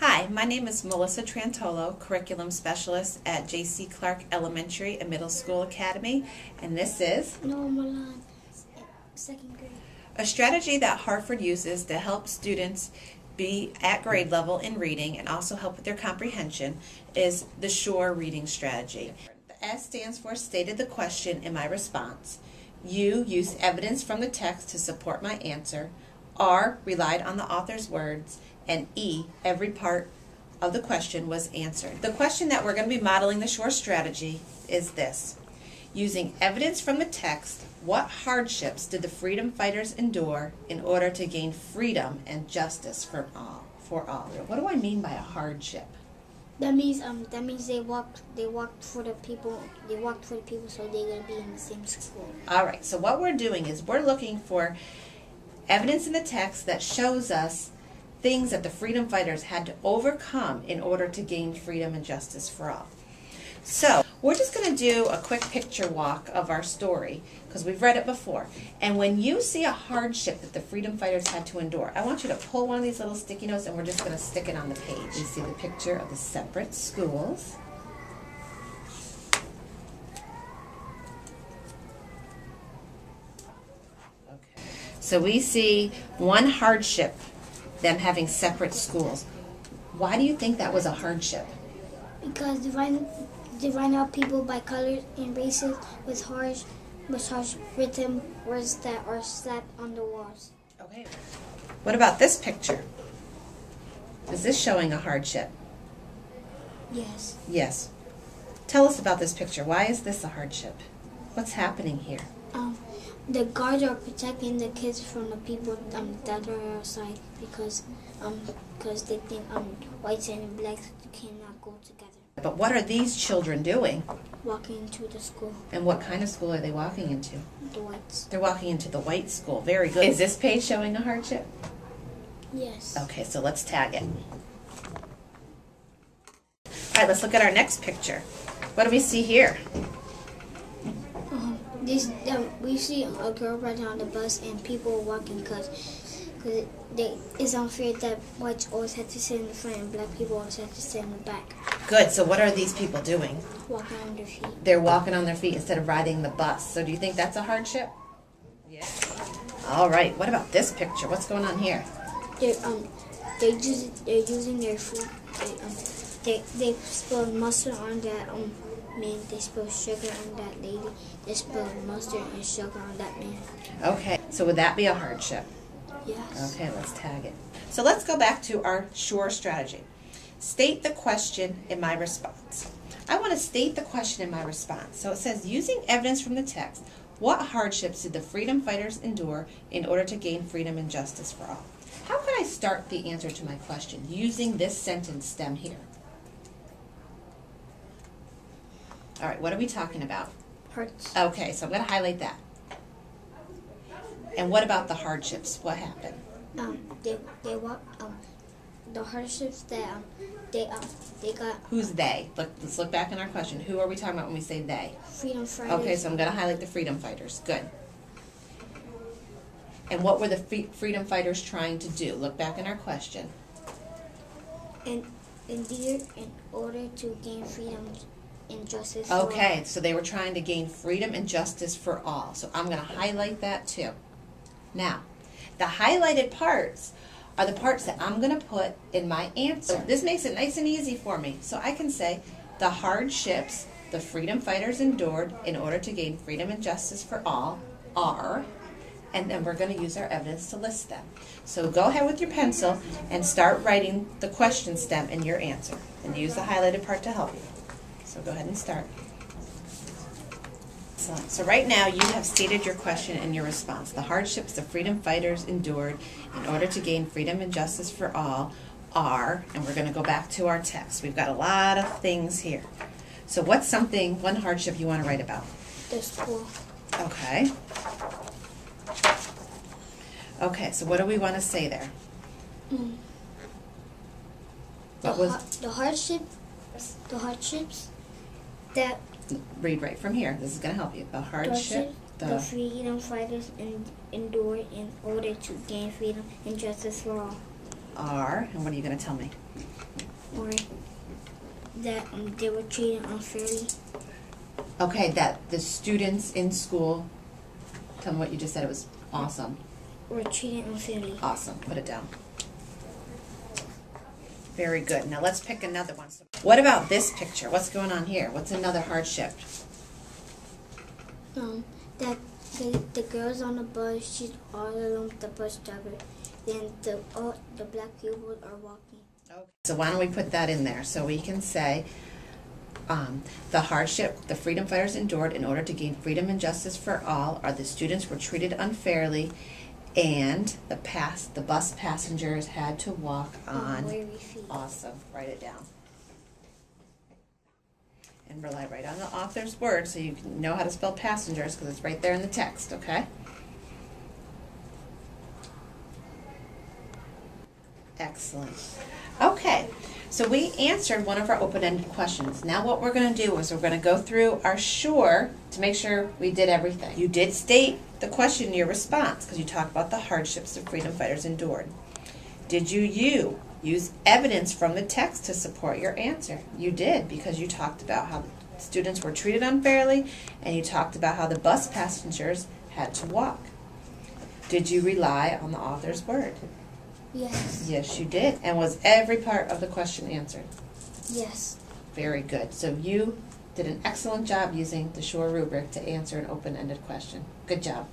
Hi, my name is Melissa Trantolo, Curriculum Specialist at J.C. Clark Elementary and Middle School Academy, and this is Milan, second grade. A strategy that Hartford uses to help students be at grade level in reading and also help with their comprehension is the S.U.R.E reading strategy. The S stands for stated the question in my response. U used evidence from the text to support my answer. R relied on the author's words. And E, every part of the question was answered. The question that we're going to be modeling the S.U.R.E strategy is this. Using evidence from the text, what hardships did the freedom fighters endure in order to gain freedom and justice for all? What do I mean by a hardship? That means they walked for the people. They walked for the people, so they're gonna be in the same school. All right. So what we're doing is we're looking for evidence in the text that shows us things that the freedom fighters had to overcome in order to gain freedom and justice for all. So we're just going to do a quick picture walk of our story because we've read it before. And when you see a hardship that the freedom fighters had to endure, I want you to pull one of these little sticky notes and we're just going to stick it on the page. You see the picture of the separate schools. Okay. So we see one hardship, them having separate schools. Why do you think that was a hardship? Because divide out people by colors and races with harsh written words that are slapped on the walls. Okay. What about this picture? Is this showing a hardship? Yes. Yes. Tell us about this picture. Why is this a hardship? What's happening here? The guards are protecting the kids from the people that are outside because they think whites and blacks cannot go together. But what are these children doing? Walking into the school. And what kind of school are they walking into? The whites. They're walking into the white school. Very good. Is this page showing a hardship? Yes. Okay, so let's tag it. All right, let's look at our next picture. What do we see here? We see a girl riding on the bus and people walking because it's unfair that whites always have to sit in the front and black people always have to sit in the back. Good. So what are these people doing? Walking on their feet. They're walking on their feet instead of riding the bus. So do you think that's a hardship? Yeah. All right. What about this picture? What's going on here? They're using their food. They spilled mustard on that man. They spilled sugar on that lady. They spilled mustard and sugar on that man. Okay. So would that be a hardship? Yes. Okay, let's tag it. So let's go back to our S.U.R.E strategy. State the question in my response. I want to state the question in my response. So it says, using evidence from the text, what hardships did the freedom fighters endure in order to gain freedom and justice for all? How can I start the answer to my question using this sentence stem here? All right, what are we talking about? Hurts. Okay, so I'm going to highlight that. And what about the hardships? What happened? They walk. The hardships that they got. Who's they? Let's look back in our question. Who are we talking about when we say they? Freedom fighters. Okay, so I'm going to highlight the freedom fighters. Good. And what were the freedom fighters trying to do? Look back in our question. In order to gain freedom and justice. For Okay, so they were trying to gain freedom and justice for all. So I'm going to highlight that too. Now, the highlighted parts are the parts that I'm going to put in my answer. This makes it nice and easy for me. So I can say, the hardships the freedom fighters endured in order to gain freedom and justice for all are, and then we're going to use our evidence to list them. So go ahead with your pencil and start writing the question stem in your answer. And use the highlighted part to help you. So go ahead and start. So right now you have stated your question and your response. The hardships the freedom fighters endured in order to gain freedom and justice for all are, and we're going to go back to our text. We've got a lot of things here. So what's one hardship you want to write about? the school. Okay. Okay, so what do we want to say there? The hardships that read right from here. This is going to help you. The hardship the freedom fighters endured in order to gain freedom and justice for all. are, and what are you going to tell me? Or that they were treated unfairly. Okay, that the students in school, tell me what you just said, it was awesome. Were treated unfairly. Awesome, put it down. Very good. Now let's pick another one. What about this picture? What's going on here? What's another hardship? That the girls on the bus, she's all alone with the bus driver. Then the black people are walking. Okay. So why don't we put that in there so we can say the hardship the freedom fighters endured in order to gain freedom and justice for all are the students were treated unfairly and the bus passengers had to walk on weary feet. Awesome. Write it down. And rely right on the author's word so you can know how to spell passengers because it's right there in the text, okay? Excellent. Okay, so we answered one of our open-ended questions. Now what we're going to do is we're going to go through our S.U.R.E to make sure we did everything. You did state the question in your response because you talked about the hardships the freedom fighters endured. Did you use evidence from the text to support your answer? You did because you talked about how the students were treated unfairly and you talked about how the bus passengers had to walk. Did you rely on the author's word? Yes. Yes, you did. And was every part of the question answered? Yes. Very good. So you did an excellent job using the S.U.R.E rubric to answer an open-ended question. Good job.